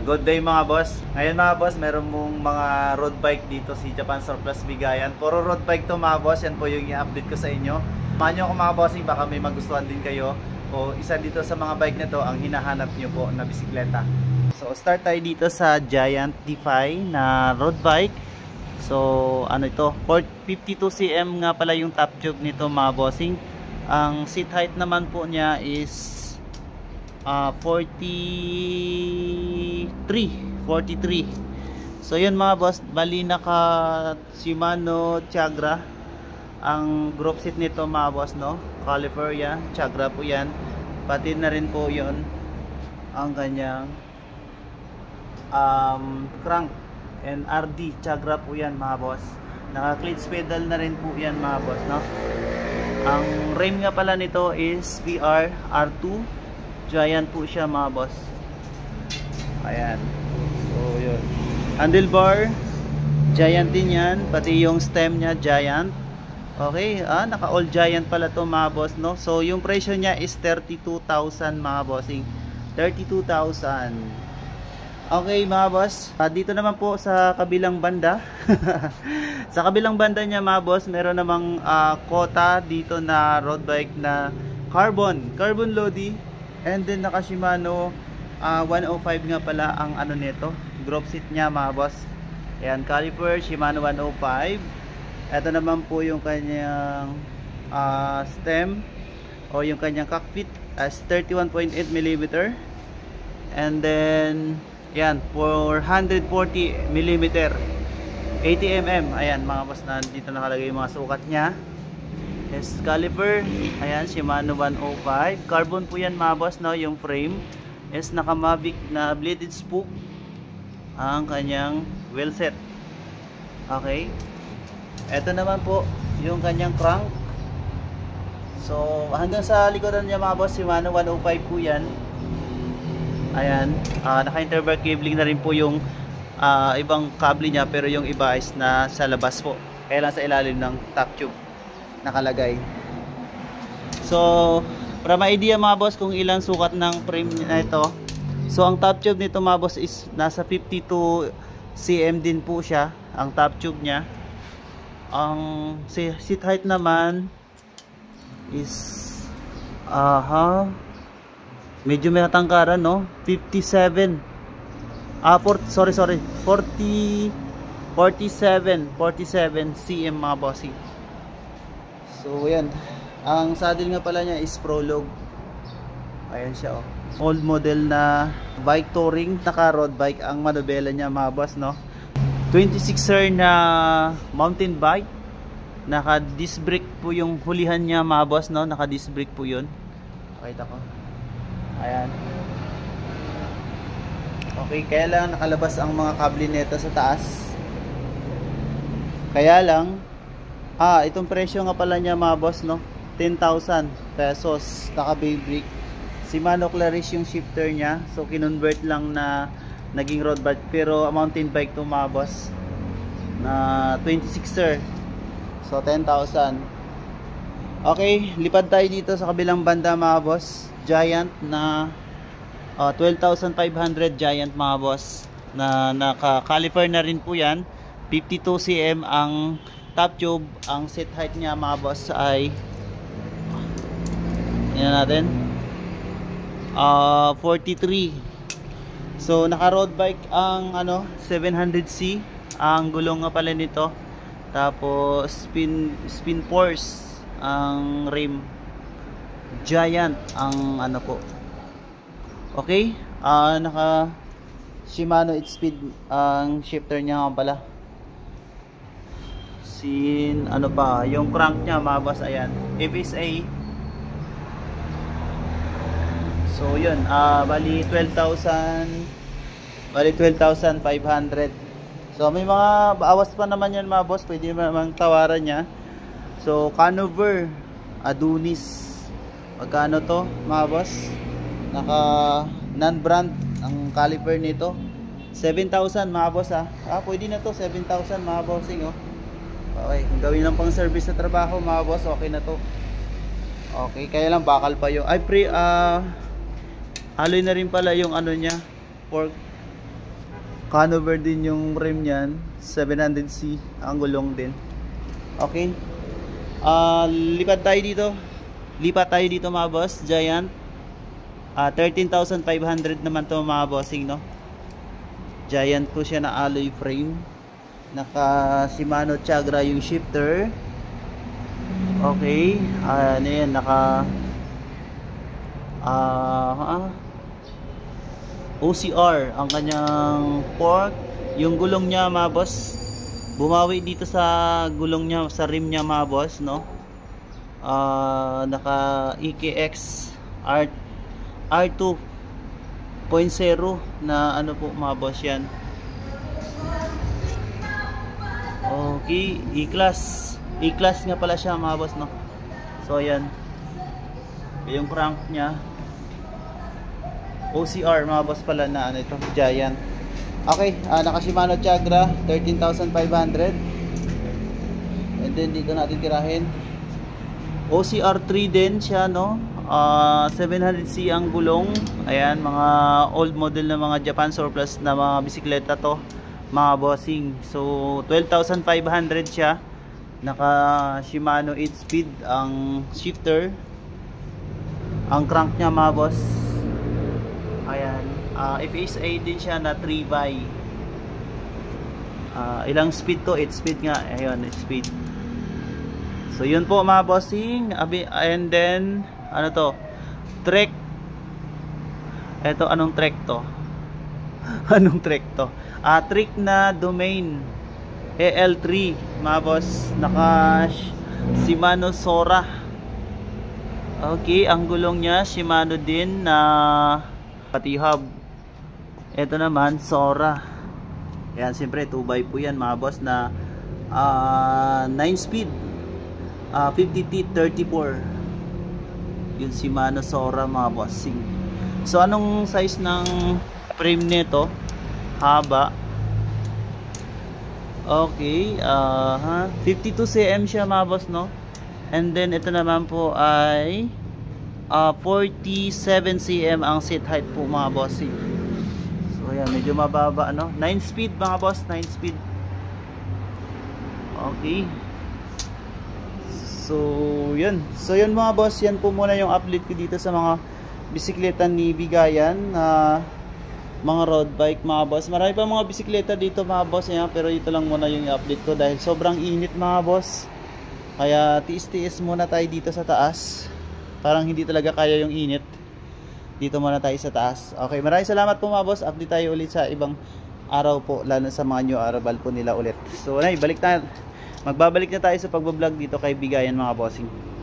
Good day mga boss. Ngayon mga boss, meron mong mga road bike dito si Japan Surplus Bigayan. Puro road bike to mga boss, yan po yung i-update ko sa inyo. Samahan nyo ako mga bossing, baka may magustuhan din kayo. O isa dito sa mga bike na to ang hinahanap nyo po na bisikleta. So start tayo dito sa Giant Defy na road bike. So ano ito, 52cm nga pala yung top tube nito mga bossing. Ang seat height naman po niya is 43. So yun mga boss, bali naka Shimano Chagra ang group seat nito mga boss, no? Caliper yan, Chagra po yan. Pati na rin po yun ang kanyang crank and RD Chagra po yan mga boss. Naka clutch pedal na rin po yan mga boss, no? Ang rim nga pala nito is VR R2 Giant po siya mga boss. Ayan. So yun. Handlebar Giant din yan. Pati yung stem nya Giant. Okay. Naka all Giant pala to mga boss, no? So yung presyo nya is 32,000 mga bossing. 32,000. Okay mga boss, dito naman po sa kabilang banda sa kabilang banda niya mga boss, meron namang Kota dito na road bike na carbon Lodi. And then naka Shimano 105 nga pala ang ano nito, group seat niya mga boss. Ayan, caliper Shimano 105. Ito naman po yung kanyang stem o yung kanyang cockpit as 31.8 mm. And then yan, 440mm 80mm. Ayan mga boss, na dito nakalagay yung mga sukat nya. Yes, caliper. Ayan, Shimano 105. Carbon po yan mga boss, no? Yung frame is naka-Mavic na bladed spoke ang kanyang wheel set. Okay. Ito naman po yung kanyang crank. So hanggang sa likodan niya mga boss, Shimano 105 po yan. Ayan, naka-interval cabling na rin po yung ibang kable niya, pero yung iba is na sa labas po. Kaya lang sa ilalim ng top tube nakalagay. So, para ma-idea mga boss kung ilang sukat ng frame na ito. So, ang top tube nito mga boss is nasa 52 cm din po siya, ang top tube niya. Ang seat height naman is medyo may katangkaran, no? 47 cm mga bossing. So yan, ang saddle nga pala niya is Prologue. Ayan siya, oh. Old model na bike touring, naka road bike ang manobela niya mga boss, no? 26er na mountain bike. Naka disc brake po yung hulihan niya mga boss, no? Naka disc brake po yun. Pakita ko. Ayan. Okay, kaya lang nakalabas ang mga kable nito sa taas. Kaya lang itong presyo nga pala niya mga boss, no? 10,000 pesos. Naka bay brake. Shimano Claris yung shifter niya. So kinonvert lang na naging road bike, pero mountain bike to mga boss. Na 26er. So 10,000. Okay, lipad tayo dito sa kabilang banda mga boss. Giant na 12,500 Giant mga boss, na naka-caliper na rin po yan. 52 cm ang top tube. Ang seat height niya mga boss ay yan natin 43. So naka road bike ang 700C ang gulong nga pala nito. Tapos spin force ang rim. Giant ang po. Okay, naka Shimano 8-speed ang shifter niya nga pala. Pa yung crank niya mga boss, ayan, FSA. So yun, bali 12,500. So may mga bawas pa naman yan mga boss, pwede naman tawaran niya. So Canover Adonis, magkano to mga boss? Naka non-brand ang caliper nito. 7,000 mga boss, pwede na to, 7,000 mga bossing, oh. Okay, kung gawin lang pang service sa trabaho mga boss, okay na to. Okay, kaya lang bakal pa yung alloy na rin pala yung niya, fork Hanover din yung rim niyan, 700C ang gulong din. Okay. Lipat tayo dito mga boss. Giant 13,500 naman to mga bossing, no. Giant po siya na alloy frame. Naka Shimano Chagra yung shifter. Okay. Ano yan, naka OCR ang kanyang fork. Yung gulong niya mga boss, bumawi dito sa gulong niya, sa rim niya mga boss, no. Naka EKX R2.0 na ano po mga boss yan. Okay, E-class nga pala siya mga boss, no. So ayan, yung crank niya OCR mga boss pala na ano ito, Giant. Okay, naka Shimano Chagra 13,500. And then dito natin tirahin OCR 3 din siya, no. 700C ang gulong. Ayan, mga old model na mga Japan surplus na mga bisikleta to mga bossing. So 12,500 siya. Naka Shimano 8-speed ang shifter. Ang crank niya mga boss, ayan, FSA din siya na 3x. Ilang speed to? 8 speed nga. Ayun, 8 speed. So yun po mga bossing. And then ano to? Trek. Eto, anong trek to? Anong trek to? Trek na Domain EL3 mga boss. Naka Shimano Sora. Okay, ang gulong niya Shimano din na patihab. Ito naman Sora. Ayan, siyempre 2x po yan mga boss na 9 speed, 50T34. Yung Shimano Sora mga bossing. So anong size ng frame nito? Haba. Okay, 52 cm siya mga boss, no. And then ito naman po ay 47 cm ang seat height po mga bossing. So ayan, medyo mababa, no. 9 speed mga boss, 9 speed. Okay. So yun mga boss, yan po muna yung update ko dito sa mga bisikleta ni Bigayan na mga road bike mga boss. Marami pa mga bisikleta dito mga boss, yan, pero dito lang muna yung update ko dahil sobrang init mga boss. Kaya tiis-tiis muna tayo dito sa taas. Parang hindi talaga kaya yung init. Dito muna tayo sa taas. Okay, maraming salamat po mga boss. Update tayo ulit sa ibang araw po, lalo sa mga new arrival po nila ulit. So, magbabalik na tayo sa pagbablog dito kay Bigayan mga bossing.